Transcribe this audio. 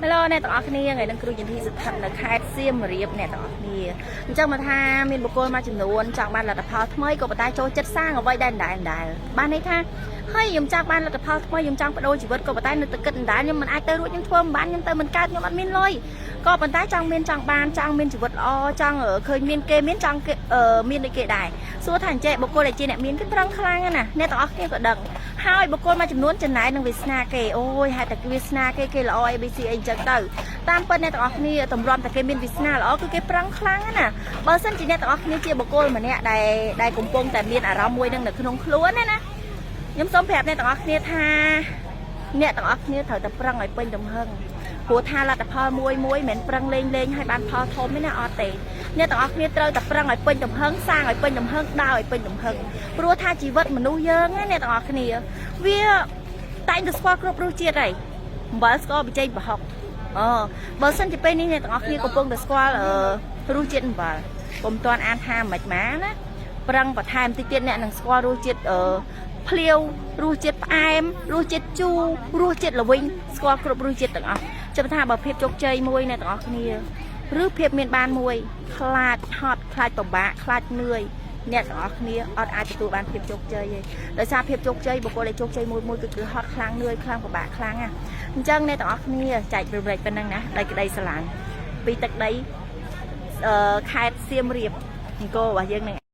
Hello អ្នកទាំងអស់គ្នាថ្ងៃនឹងគ្រូជំនាញស្ថិតនៅខេត្តសៀមរាបអ្នកទាំងអស់គ្នាអញ្ចឹងមកថាមានបុគ្គលមួយចំនួនចង់បានលទ្ធផលថ្មីក៏ប៉ុន្តែចូលចិត្តសាងអ្វីដែលបានន័យថាហើយខ្ញុំចង់បានលទ្ធផលថ្មីខ្ញុំចង់បដូរជីវិតក៏ប៉ុន្តែនៅតែគិតខ្ញុំមិនអាចទៅរួចខ្ញុំធ្វើមិនបានខ្ញុំទៅមិនកើតខ្ញុំអត់មានលុយក៏ប៉ុន្តែចង់មានជីវិតល្អចង់ឃើញមានគេមានចង់មានដូចគេដែរសួរថាអញ្ចេះបុគ្គលដែលជាអ្នកមានគឺត្រង់ខ្លាំងណាស់អ្នកទាំងអស់គ្នាក៏ដឹងហើយបុគ្គលមួយចំនួនចំណាយនឹងវាសនាគេអូយហេតុតែវាសនាគេល្អ ABC អីចឹងទៅតាមពិតអ្នកទាំងអស់គ្នាតម្រាំតែគេមានវាសនាល្អគឺគេប្រឹងខ្លាំងណាបើសិនជាអ្នកទាំងអស់គ្នាជាបុគ្គលម្នាក់ដែលកំពុងតែមានអារម្មណ៍មួយនឹងនៅក្នុងខ្លួនណាខ្ញុំសូមប្រាប់អ្នកទាំងអស់គ្នាថាអ្នកទាំងអស់គ្នាត្រូវតែប្រឹងឲ្យពេញទំហឹងព្រោះថាលទ្ធផលមួយមិនមែនប្រឹងលេងឲ្យបានផលធំទេណាអត់ទេអ្នកទាំងអស់គ្នាត្រូវតែប្រឹងឲ្យពេញទំហឹងសាងឲ្យពេញទំហឹងដើរឲ្យពេញទំហឹងព្រោះថាជីវិតមនុស្សយើងណាអ្នកទាំងអស់គ្នាវាតែងតែស្គាល់គ្រប់រសជាតិហើយអំបិលស្គាល់ប៊ីចេងប្រហុកបើសិនជាពេលនេះអ្នកទាំងអស់គ្នាកំពុងតែស្គាល់រសជាតិអំបិលពុំទាន់អានថាមិនម៉ាណាប្រឹងបន្ថែមតិចទៀតអ្នកនឹងស្គាល់រសជាតិភ្លាវរសជាតិផ្អែមរសជាតិជូររសជាតិល្វីងស្គាល់គ្រប់រសជាតិទាំងអស់ចាំថាបើភាពជោគជ័យមួយអ្នកទាំងអស់គ្នាឬភាពមានបានមួយខ្លាចហត់ខ្លាចពិបាកខ្លាចនឿយអ្នកទាំងអស់គ្នាអត់អាចទទួលបានភាពជោគជ័យទេដោយសារភាពជោគជ័យបុគ្គលដែលជោគជ័យមួយគឺហត់ខ្លាំងនឿយខ្លាំងពិបាកខ្លាំងណាអញ្ចឹងអ្នកទាំងអស់គ្នាចែករំលែកប៉ុណ្ណឹងណាដោយក្តីស្រឡាញ់ពីទឹកដីខេត្តសៀមរាបអង្គររបស់យើងនឹង